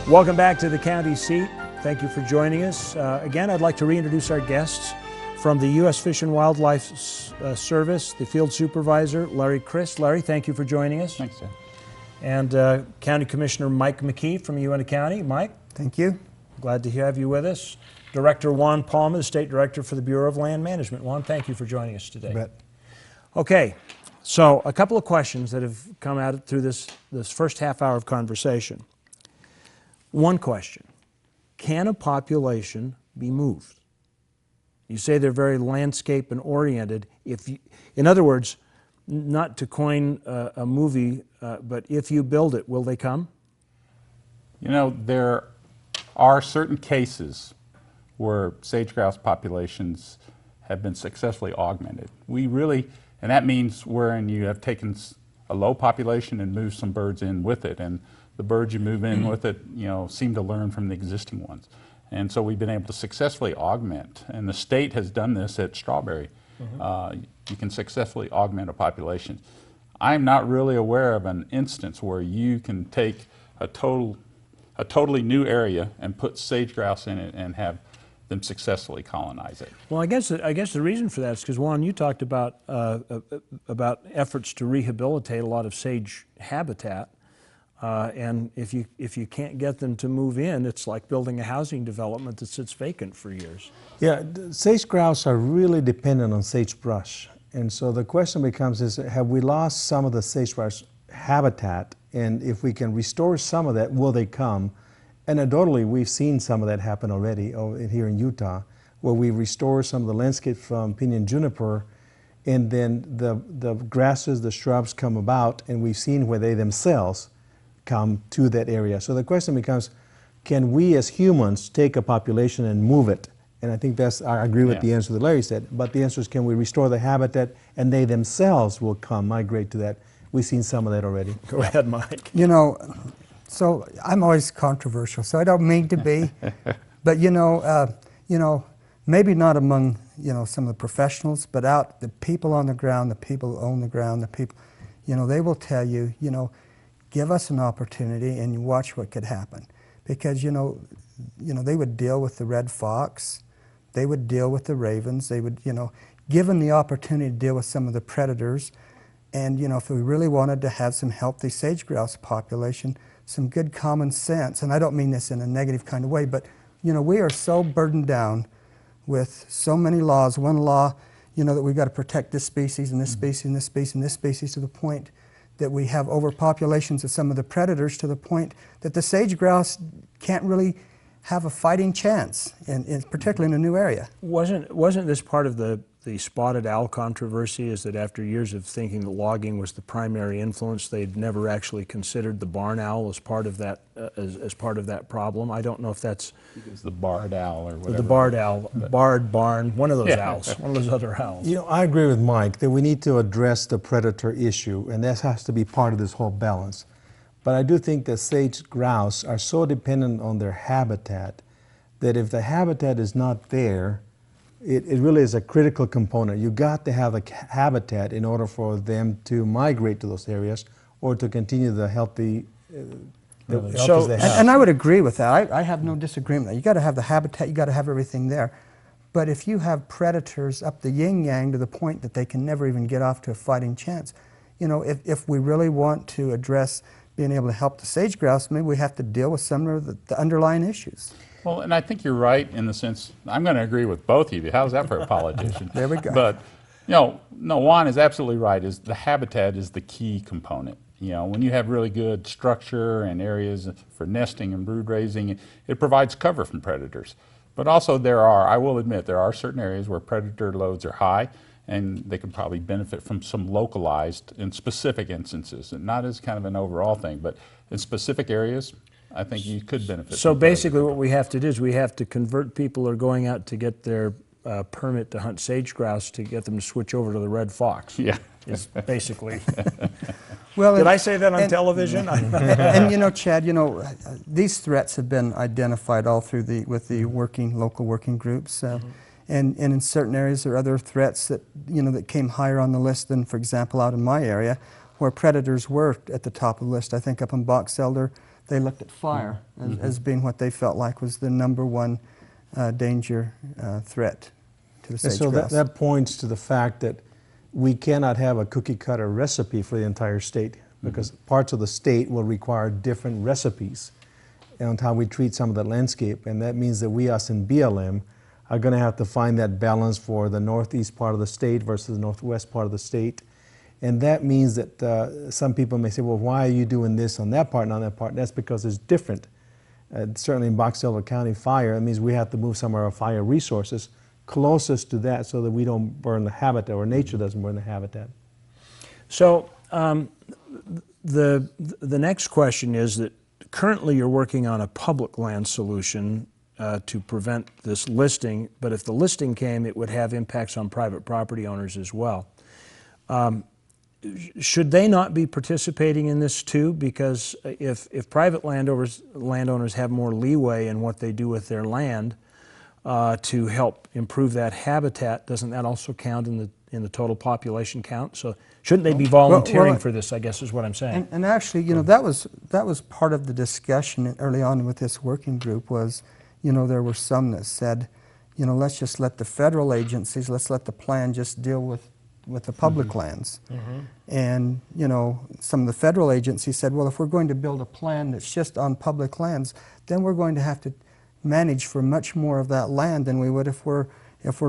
Welcome back to the county seat. Thank you for joining us. Again, I'd like to reintroduce our guests. From the U.S. Fish and Wildlife Service, the field supervisor, Larry Crist. Larry, thank you for joining us. Thanks, Ted. And County Commissioner Mike McKee from Uintah County. Mike. Thank you. Glad to have you with us. Director Juan Palma, the State Director for the Bureau of Land Management. Juan, thank you for joining us today. You bet. Okay, so a couple of questions that have come out through this first half hour of conversation. One question, can a population be moved? You say they're very landscape and oriented. In other words, not to coin a movie, but if you build it, will they come? You know, there are certain cases where sage-grouse populations have been successfully augmented. And that means wherein you have taken a low population and moved some birds in with it, and the birds you move in with it, you know, seem to learn from the existing ones. And so we've been able to successfully augment, and the state has done this at Strawberry. You can successfully augment a population. I'm not really aware of an instance where you can take a totally new area and put sage-grouse in it and have them successfully colonize it. Well, I guess the reason for that is because, Juan, you talked about efforts to rehabilitate a lot of sage habitat. And if you can't get them to move in, it's like building a housing development that sits vacant for years. Yeah, sage-grouse are really dependent on sagebrush. And so the question becomes have we lost some of the sagebrush habitat? And if we can restore some of that, will they come? Anecdotally, we've seen some of that happen already here in Utah, where we restore some of the landscape from pinyon juniper, and then the grasses, the shrubs come about, and we've seen where they themselves come to that area. So the question becomes, can we as humans take a population and move it? And I think I agree with the answer that Larry said, but the answer is, can we restore the habitat and they themselves will migrate to that? We've seen some of that already. Go ahead, Mike. You know, so I'm always controversial, so I don't mean to be, but you know, maybe not among, some of the professionals, but out the people on the ground, the people who own the ground, the people, they will tell you, give us an opportunity and you watch what could happen. Because, they would deal with the red fox, they would deal with the ravens, they would, given the opportunity to deal with some of the predators, and, if we really wanted to have some healthy sage-grouse population, some good common sense, and I don't mean this in a negative kind of way, but, we are so burdened down with so many laws. One law, that we've got to protect this species and this species and this species and this species, to the point that we have overpopulations of some of the predators, to the point that the sage-grouse can't really have a fighting chance, particularly in a new area. Wasn't this part of the spotted owl controversy, is that after years of thinking that logging was the primary influence, they'd never actually considered the barn owl as part of that as part of that problem? I don't know if that's... It's the barred owl or whatever. The barred owl, barred barn, one of those owls, one of those other owls. I agree with Mike that we need to address the predator issue, and that has to be part of this whole balance. But I do think that sage-grouse are so dependent on their habitat that if the habitat is not there, it really is a critical component. You got to have a habitat in order for them to migrate to those areas or to continue the healthy they have. And I would agree with that. I have no disagreement. You got to have the habitat, you got to have everything there. But if you have predators up the yin-yang to the point that they can never even get off to a fighting chance, if we really want to address being able to help the sage-grouse, maybe we have to deal with some of the underlying issues. Well, and I think you're right in the sense, I'm going to agree with both of you. How's that for a politician? There we go. But, no, Juan is absolutely right. The habitat is the key component. When you have really good structure and areas for nesting and brood raising, it provides cover from predators. But also I will admit, there are certain areas where predator loads are high, and they can probably benefit from some localized and specific instances, and not as kind of an overall thing, but in specific areas, I think you could benefit. So basically what we have to do is we have to convert people who are going out to get their permit to hunt sage-grouse to get them to switch over to the red fox. Yeah. Is basically. Well, did I say that on television? And Chad, these threats have been identified all through with the local working groups. And in certain areas there are other threats that, that came higher on the list than, for example, out in my area, where predators were at the top of the list. I think up in Box Elder, they looked at fire as being what they felt like was the #1 danger threat to the And sage so grouse. that points to the fact that we cannot have a cookie cutter recipe for the entire state, because parts of the state will require different recipes on how we treat some of the landscape, and that means that we, us in BLM, are going to have to find that balance for the northeast part of the state versus the northwest part of the state. And that means that some people may say, well, why are you doing this on that part and on that part? That's because it's different. Certainly in Box Elder County fire, it means we have to move some of our fire resources closest to that so that we don't burn the habitat, or nature doesn't burn the habitat. So the next question is that currently you're working on a public land solution to prevent this listing, but if the listing came, it would have impacts on private property owners as well. Should they not be participating in this too? Because if private landowners have more leeway in what they do with their land to help improve that habitat, doesn't that also count in the total population count? So shouldn't they be volunteering for this, I guess is what I'm saying. And actually, you know, that was part of the discussion early on with this working group was, you know, there were some that said, you know, let's just let the federal agencies, let's let the plan just deal with the public lands. And, you know, some of the federal agencies said, well, if we're going to build a plan that's just on public lands, then we're going to have to manage for much more of that land than we would if we're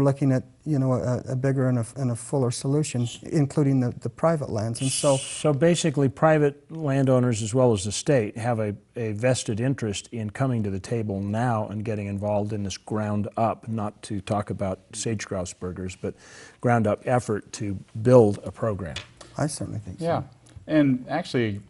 looking at, you know, a bigger and a fuller solution, including the private lands. And so basically private landowners as well as the state have a vested interest in coming to the table now and getting involved in this ground up, not to talk about sage grouse burgers, but ground up effort to build a program. I certainly think so. Yeah, and actually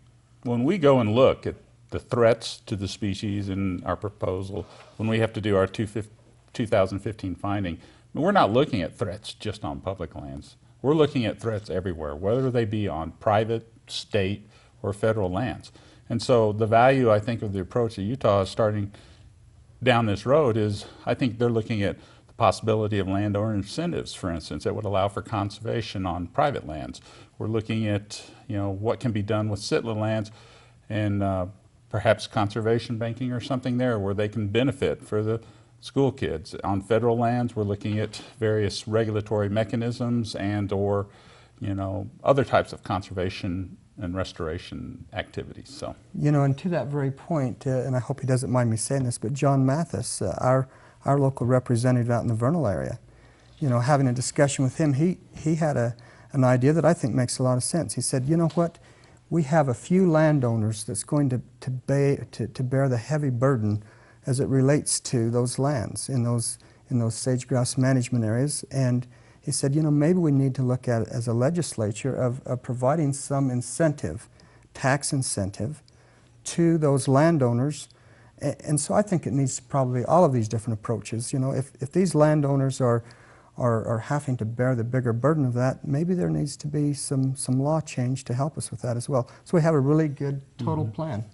when we go and look at the threats to the species in our proposal, when we have to do our 2015 finding, we're not looking at threats just on public lands. We're looking at threats everywhere, whether they be on private, state, or federal lands. And so the value, I think, of the approach that Utah is starting down this road is, I think they're looking at the possibility of landowner incentives, for instance, that would allow for conservation on private lands. We're looking at, you know, what can be done with sitla lands and perhaps conservation banking or something there where they can benefit for the school kids. On federal lands, we're looking at various regulatory mechanisms and or, you know, other types of conservation and restoration activities. So, you know, and to that very point, and I hope he doesn't mind me saying this, but John Mathis, our local representative out in the Vernal area, you know, having a discussion with him, he had an idea that I think makes a lot of sense. He said, you know what, we have a few landowners that's going to bear the heavy burden as it relates to those lands in those sage grouse management areas. And he said, you know, maybe we need to look at it as a legislature of providing some incentive, tax incentive, to those landowners. And so I think it needs probably all of these different approaches. You know, if these landowners are having to bear the bigger burden of that, maybe there needs to be some law change to help us with that as well. So we have a really good total plan.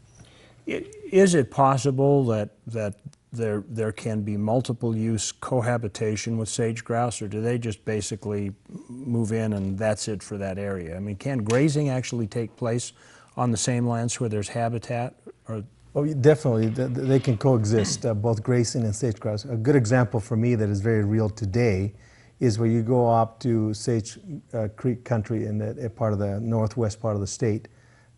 Is it possible that there can be multiple use cohabitation with sage grouse, or do they just basically move in and that's it for that area? I mean, can grazing actually take place on the same lands where there's habitat? Or Oh, definitely, they can coexist, both grazing and sage grouse. A good example for me that is very real today is where you go up to Sage Creek country in that part of the northwest part of the state.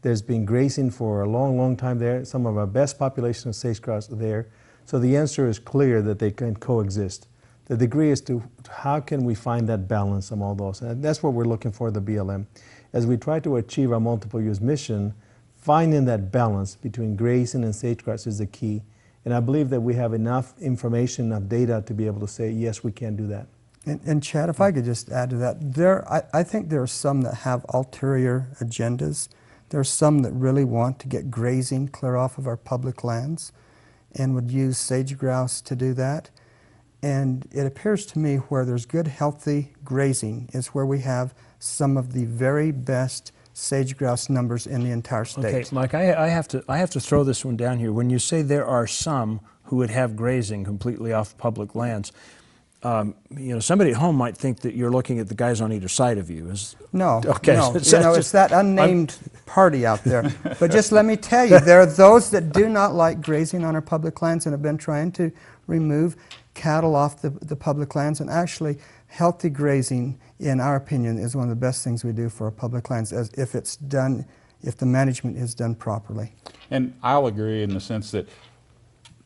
There's been grazing for a long, long time there. Some of our best population of sage grouse are there. So the answer is clear that they can coexist. The degree is to how can we find that balance among those? And that's what we're looking for at the BLM. As we try to achieve our multiple use mission, finding that balance between grazing and sage grouse is the key. And I believe that we have enough information, enough data to be able to say, yes, we can do that. And Chad, if I could just add to that, I think there are some that have ulterior agendas. There are some that really want to get grazing clear off of our public lands and would use sage grouse to do that. And it appears to me where there's good, healthy grazing is where we have some of the very best sage grouse numbers in the entire state. okay, Mike, I have to throw this one down here. When you say there are some who would have grazing completely off public lands, you know, somebody at home might think that you're looking at the guys on either side of you. No, Okay, no, so you know, it's that unnamed party out there. But just let me tell you, there are those that do not like grazing on our public lands and have been trying to remove cattle off the public lands. And actually, healthy grazing, in our opinion, is one of the best things we do for our public lands, as if it's done, if the management is done properly. And I'll agree in the sense that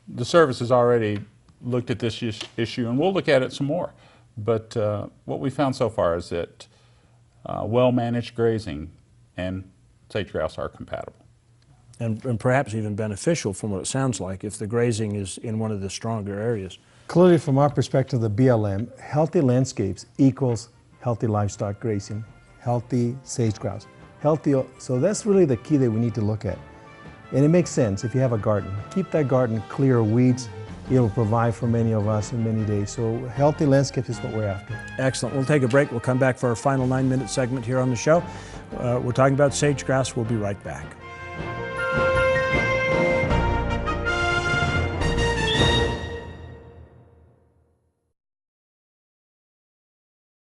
the service has already looked at this issue, and we'll look at it some more. But what we found so far is that well-managed grazing and sage grouse are compatible. And perhaps even beneficial from what it sounds like if the grazing is in one of the stronger areas. Clearly, from our perspective, the BLM, healthy landscapes equals healthy livestock grazing, healthy sage grouse, healthy. So that's really the key that we need to look at. And it makes sense if you have a garden. Keep that garden clear of weeds. It'll provide for many of us in many days. So healthy landscapes is what we're after. Excellent. We'll take a break. We'll come back for our final 9-minute segment here on the show. We're talking about sage grouse. We'll be right back.